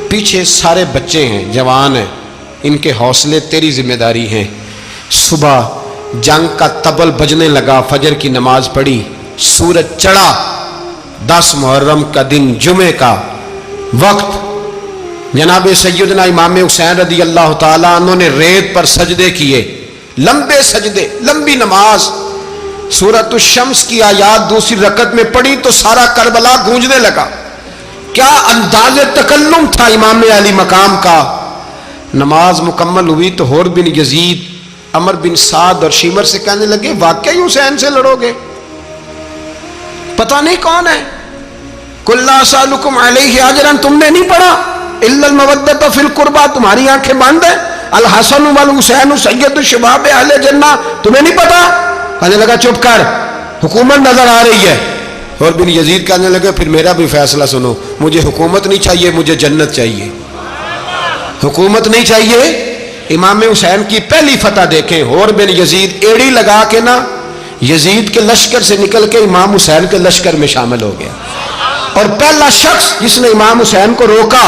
پیچھے سارے بچے ہیں، جوان ہیں، ان کے حوصلے تیری ذمہ داری ہیں۔ صبح جنگ کا طبل بجنے لگا، فجر کی نماز پڑھی، سورج چڑھا، 10 محرم کا دن، جمعے کا وقت، جناب سیدنا امام حسین رضی اللہ تعالیٰ عنہ نے ریت پر سجدے کیے، لمبے سجدے، لمبی نماز۔ سورۃ الشمس کی آیات دوسری رکعت میں پڑھی تو سارا کربلا گونجنے لگا۔ کیا انداز تکلم تھا امام علی مقام کا۔ نماز مکمل ہوئی تو حور بن یزید، عمر بن سعد اور شیمر سے کہنے لگے واقعی حسین سے لڑو گے؟ پتہ نہیں کون ہے۔ قُلْ لَا أَسْأَلُكُمْ عَلَيْهِ أَجْرًا، تم نے نہیں پڑھا، إِلَّا الْمَوَدَّةَ فِي الْقُرْبَى، تمہاری آنکھیں بند ہیں، الحسن والحسین سید الشباب اہل جنہ، تمہیں نہیں پتا؟ کہنے لگا چپ کر، حکومت نظر آ رہی ہے۔ اور بن یزید کہنے لگے پھر میرا بھی فیصلہ سنو، مجھے حکومت نہیں چاہیے، مجھے جنت چاہیے۔ حکومت نہیں چاہیے۔ امام حسین کی پہلی فتح دیکھیں، حور بن یزید ایڑی لگا کے نا یزید کے لشکر سے نکل کے امام حسین کے لشکر میں شامل ہو گیا، اور پہلا شخص جس نے امام حسین کو روکا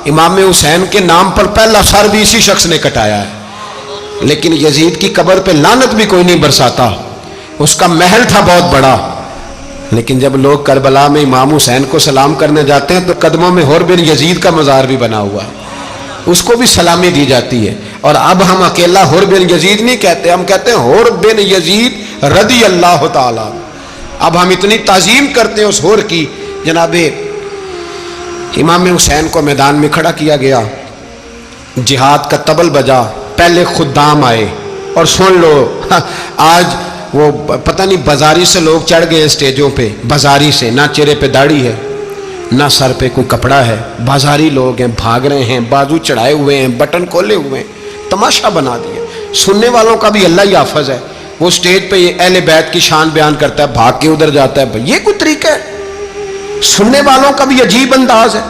امام حسین کے نام پر پہلا سر بھی اسی شخص نے کٹایا ہے، لیکن یزید کی قبر پہ لعنت بھی کوئی نہیں برساتا، اس کا محل تھا بہت بڑا، لیکن جب لوگ کربلا میں امام حسین کو سلام کرنے جاتے ہیں تو قدموں میں حر بن یزید کا مزار بھی بنا ہوا ہے، اس کو بھی سلامی دی جاتی ہے۔ اور اب ہم اکیلا حر بن یزید نہیں کہتے، ہم کہتے ہیں حر بن یزید رضی اللہ تعالی۔ اب ہم اتنی تعظیم کرتے ہیں اس حر کی۔ جناب امام حسین کو میدان میں کھڑا کیا گیا، جہاد کا طبل بجا، پہلے خدام آئے، اور سن لو آج وہ پتہ نہیں بازاری سے لوگ چڑھ گئے اسٹیجوں پہ، بازاری سے، نہ چہرے پہ داڑھی ہے نہ سر پہ کوئی کپڑا ہے، بازاری لوگ ہیں، بھاگ رہے ہیں، بازو چڑھائے ہوئے ہیں، بٹن کھولے ہوئے ہیں، تماشا بنا دیا۔ سننے والوں کا بھی اللہ ہی حافظ ہے، وہ سٹیج پہ یہ اہل بیت کی شان بیان کرتا ہے، بھاگ کے ادھر جاتا ہے، یہ کوئی طریقہ ہے؟ سننے والوں کا بھی عجیب انداز ہے،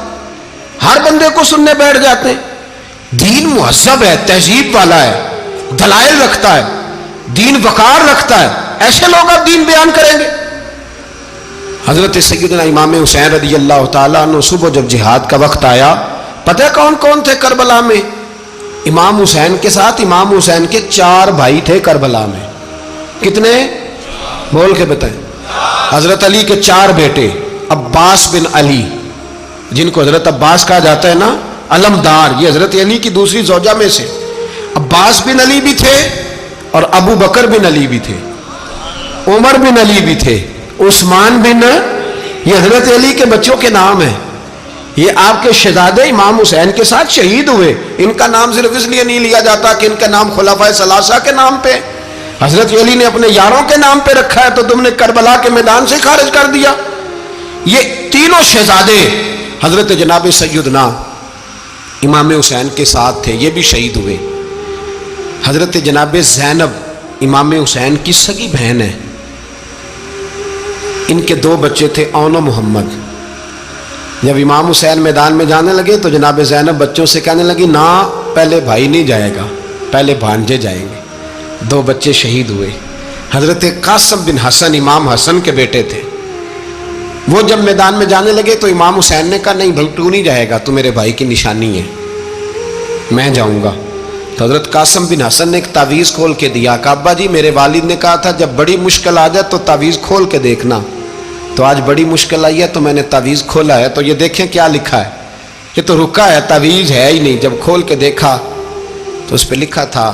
ہر بندے کو سننے بیٹھ جاتے ہیں۔ دین مہذب ہے، تہذیب والا ہے، دلائل رکھتا ہے، دین وقار رکھتا ہے، ایسے لوگ اب دین بیان کریں گے؟ حضرت سیدنا امام حسین رضی اللہ تعالیٰ عنہ صبح جب جہاد کا وقت آیا، پتہ ہے کون کون تھے کربلا میں؟ امام حسین کے ساتھ امام حسین کے 4 بھائی تھے کربلا میں۔ کتنے؟ بول کے بتائیں۔ حضرت علی کے 4 بیٹے، عباس بن علی، جن کو حضرت عباس کہا جاتا ہے نا، علمدار، یہ حضرت علی کی دوسری زوجہ میں سے۔ عباس بن علی بھی تھے اور ابو بکر بن علی بھی تھے، عمر بن علی بھی تھے، عثمان بن، یہ حضرت علی کے بچوں کے نام ہیں۔ یہ آپ کے شہزادے امام حسین کے ساتھ شہید ہوئے، ان کا نام صرف اس لیے نہیں لیا جاتا کہ ان کا نام خلفائے ثلاثہ کے نام پہ، حضرت علی نے اپنے یاروں کے نام پہ رکھا ہے تو تم نے کربلا کے میدان سے خارج کر دیا۔ یہ تینوں شہزادے حضرت جناب سیدنا امام حسین کے ساتھ تھے، یہ بھی شہید ہوئے۔ حضرت جناب زینب امام حسین کی سگی بہن ہے، ان کے 2 بچے تھے، اون و محمد۔ جب امام حسین میدان میں جانے لگے تو جناب زینب بچوں سے کہنے لگی، نہ پہلے بھائی نہیں جائے گا، پہلے بھانجے جائیں گے۔ 2 بچے شہید ہوئے۔ حضرت قاسم بن حسن امام حسن کے بیٹے تھے، وہ جب میدان میں جانے لگے تو امام حسین نے کہا، نہیں بھائی تو نہیں جائے گا، تو میرے بھائی کی نشانی ہے، میں جاؤں گا۔ تو حضرت قاسم بن حسن نے ایک تعویذ کھول کے دیا، کہ ابا جی میرے والد نے کہا تھا جب بڑی مشکل آ جائے تو تعویذ کھول کے دیکھنا، تو آج بڑی مشکل آئی ہے تو میں نے تعویذ کھولا ہے، تو یہ دیکھیں کیا لکھا ہے، یہ تو رکا ہے، تعویذ ہے ہی نہیں۔ جب کھول کے دیکھا تو اس پہ لکھا تھا،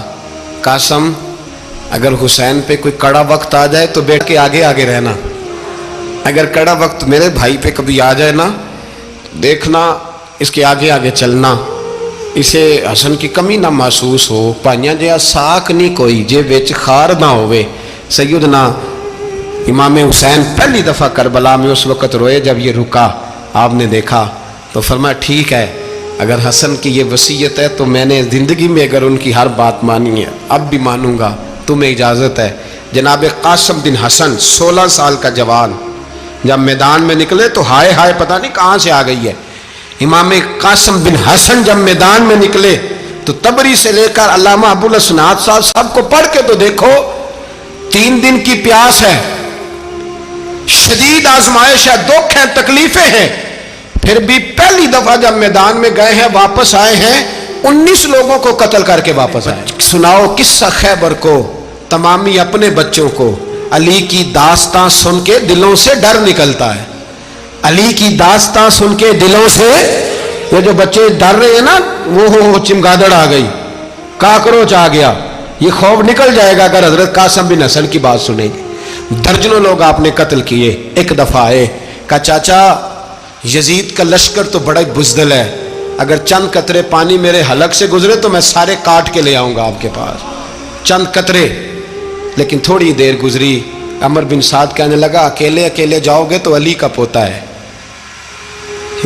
قاسم اگر حسین پہ کوئی کڑا وقت آ جائے تو بیٹھ کے آگے آگے رہنا، اگر کڑا وقت میرے بھائی پہ کبھی آ جائے نا، دیکھنا اس کے آگے آگے چلنا، اسے حسن کی کمی نہ محسوس ہو، پائیاں جہا ساک نہیں کوئی جے وچ خار نہ ہوئے۔ سیدنا امام حسین پہلی دفعہ کربلا میں اس وقت روئے جب یہ رکا، آپ نے دیکھا تو فرمایا ٹھیک ہے، اگر حسن کی یہ وصیت ہے تو میں نے زندگی میں اگر ان کی ہر بات مانی ہے اب بھی مانوں گا، تمہیں اجازت ہے۔ جناب قاسم بن حسن 16 سال کا جوان جب میدان میں نکلے تو ہائے ہائے پتہ نہیں کہاں سے آ گئی ہے۔ امام قاسم بن حسن جب میدان میں نکلے تو تبری سے لے کر علامہ ابو الاسناد صاحب سب کو پڑھ کے تو دیکھو، 3 دن کی پیاس ہے، شدید آزمائش ہے، دکھ ہیں، تکلیفیں ہیں، پھر بھی پہلی دفعہ جب میدان میں گئے ہیں واپس آئے ہیں 19 لوگوں کو قتل کر کے واپس آئے۔ سناؤ قصہ خیبر کو، تمامی اپنے بچوں کو، علی کی داستان سن کے دلوں سے ڈر نکلتا ہے، علی کی داستان سن کے دلوں سے، یہ جو بچے ڈر رہے ہیں نا، وہ چمگادڑ آ گئی، کاکروچ آ گیا، یہ خوف نکل جائے گا اگر حضرت قاسم بن حسن کی بات سنیں گے۔ درجنوں لوگ آپ نے قتل کیے۔ ایک دفعہ آئے، کہا چاچا یزید کا لشکر تو بڑا بزدل ہے، اگر چند قطرے پانی میرے حلق سے گزرے تو میں سارے کاٹ کے لے آؤں گا آپ کے پاس، چند قطرے۔ لیکن تھوڑی دیر گزری، عمر بن سعد کہنے لگا اکیلے اکیلے جاؤ گے تو علی کا پوتا ہے،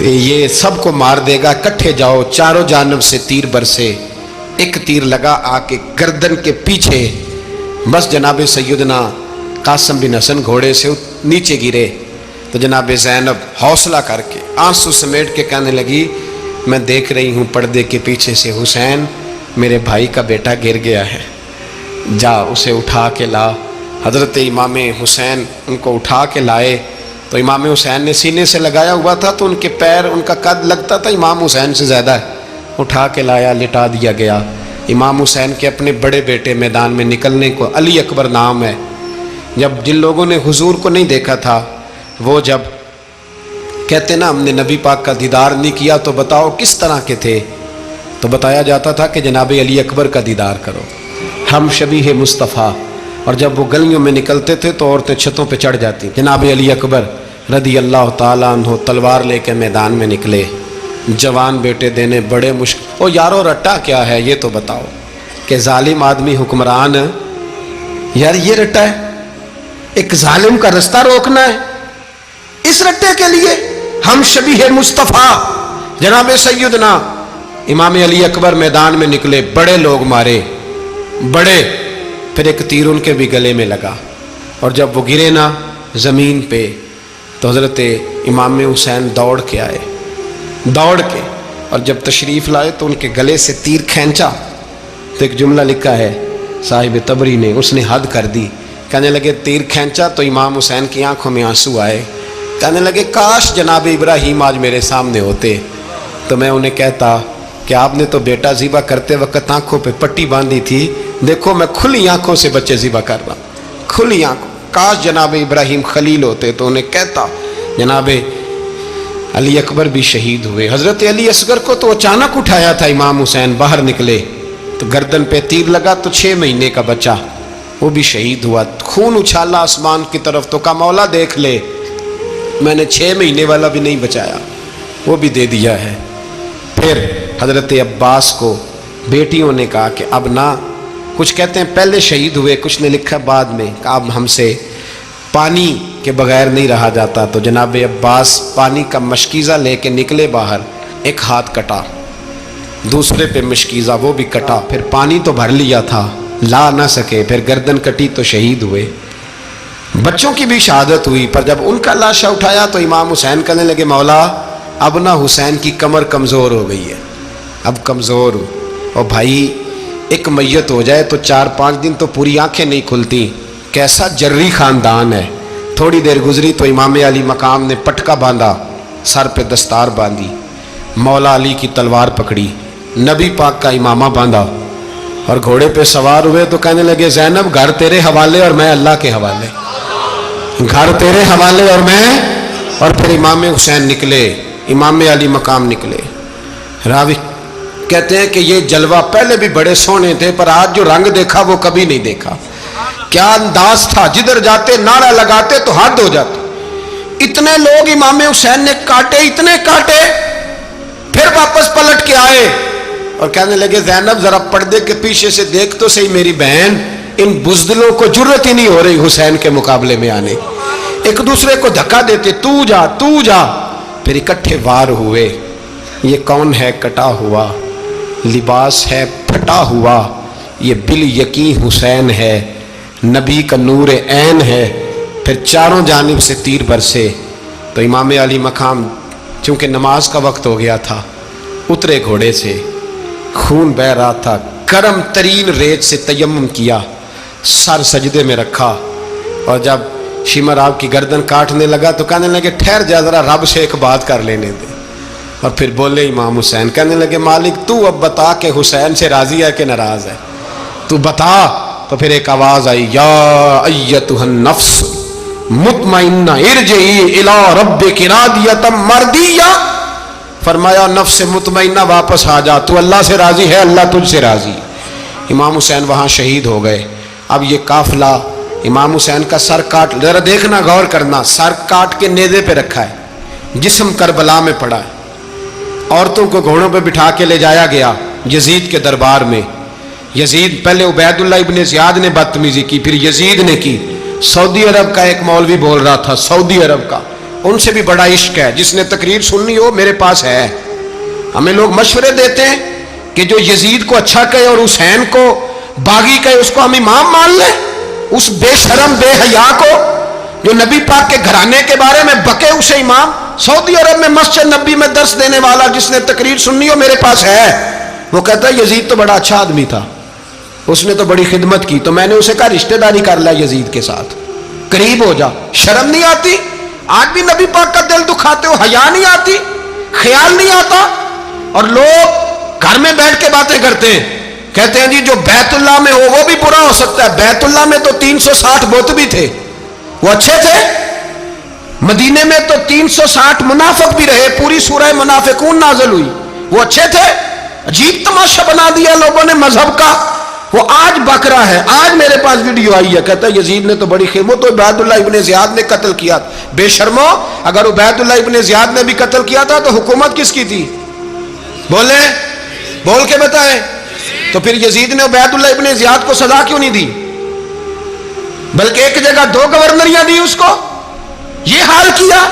یہ سب کو مار دے گا، کٹھے جاؤ۔ چاروں جانب سے تیر برسے، ایک تیر لگا آ کے گردن کے پیچھے، بس جناب سیدنا قاسم بن حسن گھوڑے سے نیچے گرے تو جناب زینب حوصلہ کر کے آنسو سمیٹ کے کہنے لگی، میں دیکھ رہی ہوں پردے کے پیچھے سے حسین، میرے بھائی کا بیٹا گر گیا ہے، جا اسے اٹھا کے لا۔ حضرت امام حسین ان کو اٹھا کے لائے تو امام حسین نے سینے سے لگایا ہوا تھا تو ان کے پیر، ان کا قد لگتا تھا امام حسین سے زیادہ ہے، اٹھا کے لایا، لٹا دیا گیا۔ امام حسین کے اپنے بڑے بیٹے میدان میں نکلنے کو، علی اکبر نام ہے، جب جن لوگوں نے حضور کو نہیں دیکھا تھا وہ جب کہتے نا ہم نے نبی پاک کا دیدار نہیں کیا تو بتاؤ کس طرح کے تھے، تو بتایا جاتا تھا کہ جناب علی اکبر کا دیدار کرو، ہم شبیہ مصطفیٰ۔ اور جب وہ گلیوں میں نکلتے تھے تو عورتیں چھتوں پہ چڑھ جاتی۔ جناب علی اکبر رضی اللہ تعالیٰ عنہ تلوار لے کے میدان میں نکلے، جوان بیٹے دینے بڑے مشکل۔ او یارو رٹا کیا ہے یہ تو بتاؤ، کہ ظالم آدمی حکمران، یار یہ رٹا ہے، ایک ظالم کا رستہ روکنا ہے، اس رٹے کے لیے ہم شبیہ مصطفیٰ جناب سیدنا امام علی اکبر میدان میں نکلے، بڑے لوگ مارے، بڑے، پھر ایک تیر ان کے بھی گلے میں لگا، اور جب وہ گرے نا زمین پہ تو حضرت امام حسین دوڑ کے آئے، دوڑ کے، اور جب تشریف لائے تو ان کے گلے سے تیر کھینچا تو ایک جملہ لکھا ہے صاحب تبری نے، اس نے حد کر دی، کہنے لگے تیر کھینچا تو امام حسین کی آنکھوں میں آنسو آئے، کہنے لگے کاش جناب ابراہیم آج میرے سامنے ہوتے تو میں انہیں کہتا کہ آپ نے تو بیٹا ذبح کرتے وقت آنکھوں پہ پٹی باندھی تھی، دیکھو میں کھلی آنکھوں سے بچے ذبح کر رہا ہوں، کھلی آنکھوں، کاش جناب ابراہیم خلیل ہوتے تو انہیں کہتا۔ جناب علی اکبر بھی شہید ہوئے۔ حضرت علی اصغر کو تو اچانک اٹھایا تھا امام حسین، باہر نکلے تو گردن پہ تیر لگا تو 6 مہینے کا بچہ وہ بھی شہید ہوا، خون اچھالا آسمان کی طرف تو کہا مولا دیکھ لے میں نے 6 مہینے والا بھی نہیں بچایا، وہ بھی دے دیا ہے۔ پھر حضرت عباس کو بیٹیوں نے کہا کہ اب نہ، کچھ کہتے ہیں پہلے شہید ہوئے، کچھ نے لکھا بعد میں، کہ اب ہم سے پانی کے بغیر نہیں رہا جاتا، تو جناب عباس پانی کا مشکیزہ لے کے نکلے باہر، ایک ہاتھ کٹا، دوسرے پہ مشکیزہ وہ بھی کٹا، پھر پانی تو بھر لیا تھا لا نہ سکے، پھر گردن کٹی تو شہید ہوئے۔ بچوں کی بھی شہادت ہوئی، پر جب ان کا لاشا اٹھایا تو امام حسین کہنے لگے مولا اب نہ حسین کی کمر کمزور ہو گئی ہے، اب کمزور ہو، اور بھائی ایک میت ہو جائے تو 4-5 دن تو پوری آنکھیں نہیں کھلتی، کیسا جری خاندان ہے۔ تھوڑی دیر گزری تو امام علی مقام نے پٹکا باندھا، سر پہ دستار باندھی، مولا علی کی تلوار پکڑی، نبی پاک کا امامہ باندھا اور گھوڑے پہ سوار ہوئے تو کہنے لگے زینب گھر تیرے حوالے اور میں اللہ کے حوالے، گھر تیرے حوالے اور میں، اور پھر امام حسین نکلے، امام علی مقام نکلے۔ راوی کہتے ہیں کہ یہ جلوہ پہلے بھی بڑے سونے تھے پر آج جو رنگ دیکھا وہ کبھی نہیں دیکھا، کیا انداز تھا، جدھر جاتے نعرہ لگاتے تو حد ہو جاتے، اتنے لوگ امام حسین نے کاٹے، اتنے کاٹے، پھر واپس پلٹ کے آئے اور کہنے لگے زینب ذرا پردے کے پیچھے سے دیکھ تو صحیح میری بہن، ان بزدلوں کو جرت ہی نہیں ہو رہی حسین کے مقابلے میں آنے، ایک دوسرے کو دھکا دیتے، تو جا تو جا، پھر اکٹھے وار ہوئے۔ یہ کون ہے کٹا ہوا، لباس ہے پھٹا ہوا، یہ بال یقین حسین ہے، نبی کا نور عین ہے۔ پھر چاروں جانب سے تیر برسے تو امام علی مقام چونکہ نماز کا وقت ہو گیا تھا، اترے گھوڑے سے، خون بہ رہا تھا، گرم ترین ریت سے تیمم کیا، سر سجدے میں رکھا، اور جب شمر آپ کی گردن کاٹنے لگا تو کہنے لگے ٹھہر جا ذرا رب سے ایک بات کر لینے دے، اور پھر بولے امام حسین، کہنے لگے مالک تو اب بتا کہ حسین سے راضی ہے کہ ناراض ہے، تو بتا۔ تو پھر ایک آواز آئی، یا ایتھا النفس مطمئنہ ارجعی الی ربک راضیۃ مرضیہ، فرمایا نفس مطمئنہ واپس آ جا، تو اللہ سے راضی ہے، اللہ تجھ سے راضی۔ امام حسین وہاں شہید ہو گئے۔ اب یہ قافلہ امام حسین کا سر کاٹ، ذرا دیکھنا غور کرنا، سر کاٹ کے نیزے پہ رکھا ہے، جسم کربلا میں پڑا ہے، عورتوں کو گھوڑوں پہ بٹھا کے لے جایا گیا یزید کے دربار میں۔ یزید پہلے عبید اللہ ابن زیاد نے بدتمیزی کی، پھر یزید نے کی۔ سعودی عرب کا ایک مولوی بول رہا تھا، سعودی عرب کا، ان سے بھی بڑا عشق ہے، جس نے تقریر سننی ہو میرے پاس ہے۔ ہمیں لوگ مشورے دیتے ہیں کہ جو یزید کو اچھا کہے اور حسین کو باغی کہے اس کو ہم امام مان لیں، اس بے شرم بے حیا کو جو نبی پاک کے گھرانے کے بارے میں بکے اسے امام۔ سعودی عرب میں مسجد نبی میں درس دینے والا جس نے تقریر سننی ہو میرے پاس ہے، وہ کہتا ہے یزید تو بڑا اچھا آدمی تھا، اس نے تو بڑی خدمت کی، تو میں نے اسے کہا رشتہ داری کر لیا یزید کے ساتھ، قریب ہو جا، شرم نہیں آتی؟ آج بھی نبی پاک کا دل دکھاتے ہو، حیا نہیں آتی، خیال نہیں آتا. اور لوگ گھر میں بیٹھ کے باتیں کرتے ہیں، کہتے ہیں جی جو بیت اللہ میں ہو وہ بھی برا ہو سکتا ہے. بیت اللہ میں تو 360 بت بھی تھے، وہ اچھے تھے. مدینے میں تو 360 منافق بھی رہے، پوری سورہ منافقون نازل ہوئی، وہ اچھے تھے. عجیب تماشا بنا دیا لوگوں نے مذہب کا. وہ آج بک رہا ہے. آج میرے پاس ویڈیو آئی ہے، کہتا ہے یزید نے تو بڑی وہ تو عبید اللہ ابن زیاد نے قتل کیا. بے شرمو، اگر عبید اللہ ابن زیاد نے بھی قتل کیا تھا تو حکومت کس کی تھی؟ بولے، بول کے بتائیں. تو پھر یزید نے عبید اللہ ابن زیاد کو سزا کیوں نہیں دی، بلکہ ایک جگہ 2 گورنریاں دی اس کو؟ یہ حال کیا.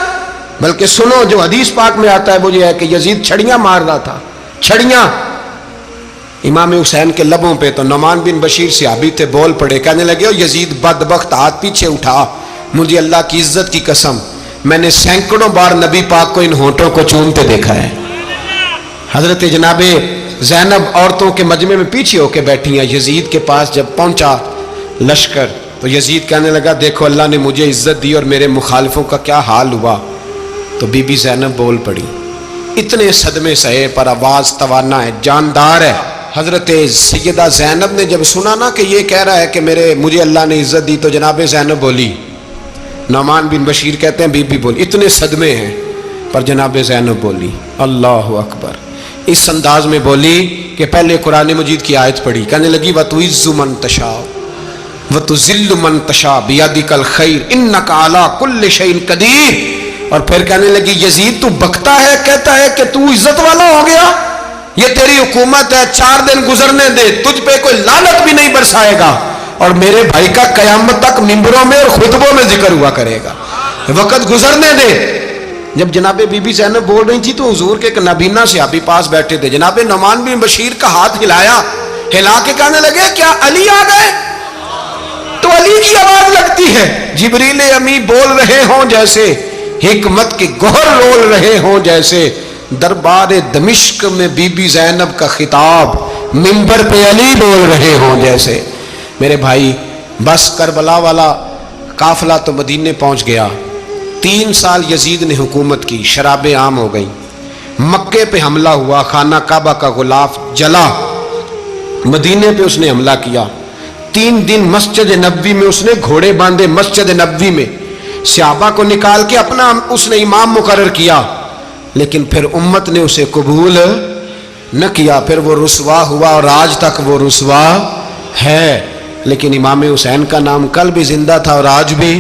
بلکہ سنو جو حدیث پاک میں آتا ہے وہ یہ ہے کہ یزید چھڑیاں مار رہا تھا، چھڑیاں امام حسین کے لبوں پہ. تو نعمان بن بشیر صحابی تھے، بول پڑے، کہنے لگے یزید بدبخت، ہاتھ پیچھے اٹھا، مجھے اللہ کی عزت کی قسم میں نے سینکڑوں بار نبی پاک کو ان ہونٹوں کو چومتے دیکھا ہے. حضرت جناب زینب عورتوں کے مجمع میں پیچھے ہو کے بیٹھی ہیں. یزید کے پاس جب پہنچا لشکر تو یزید کہنے لگا دیکھو اللہ نے مجھے عزت دی اور میرے مخالفوں کا کیا حال ہوا. تو بی بی زینب بول پڑی. اتنے صدمے سہے پر آواز توانا ہے، جاندار ہے. حضرت سیدہ زینب نے جب سنا نا کہ یہ کہہ رہا ہے کہ مجھے اللہ نے عزت دی، تو جناب زینب بولی. نعمان بن بشیر کہتے ہیں بی بی بولی. اتنے صدمے ہیں پر جناب زینب بولی اللہ اکبر. اس انداز میں بولی کہ پہلے قرآن مجید کی آیت پڑھی، کہنے لگی وَتُعِزُّ مَن تَشَاءُ وَتُذِلُّ مَن تَشَاءُ بِيَدِكَ الْخَيْرُ إِنَّكَ عَلَىٰ كُلِّ شَيْءٍ قَدِيرٌ. اور پھر کہنے لگی یزید تو بکتا ہے، کہتا ہے کہ تو عزت والا ہو گیا، یہ تیری حکومت ہے، 4 دن گزرنے دے، تجھ پہ کوئی لعنت بھی نہیں برسائے گا، اور میرے بھائی کا قیامت تک ممبروں میں اور خطبوں میں ذکر ہوا کرے گا، وقت گزرنے دے. جب جناب بی بی زینب بول رہی تھی تو حضور کے ایک نابینا صحابی پاس بیٹھے تھے. جناب نعمان بن بشیر کا ہاتھ ہلایا، ہلا کے کہنے لگے کیا علی آ گئے؟ تو علی کی آواز لگتی ہے. جبریل امی بول رہے ہوں جیسے، حکمت کے گوہر رول رہے ہوں جیسے، دربار دمشق میں بی بی زینب کا خطاب، منبر پہ علی بول رہے ہوں جیسے. میرے بھائی بس کربلا والا قافلہ تو مدینے پہنچ گیا. 3 سال یزید نے حکومت کی، شرابیں عام ہو گئیں، مکے پہ حملہ ہوا، خانہ کعبہ کا غلاف جلا، مدینے پہ اس نے حملہ کیا. 3 دن مسجد نبوی میں اس نے گھوڑے باندھے، مسجد نبوی میں صحابہ کو نکال کے اپنا اس نے امام مقرر کیا. لیکن پھر امت نے اسے قبول نہ کیا، پھر وہ رسوا ہوا اور آج تک وہ رسوا ہے. لیکن امام حسین کا نام کل بھی زندہ تھا اور آج بھی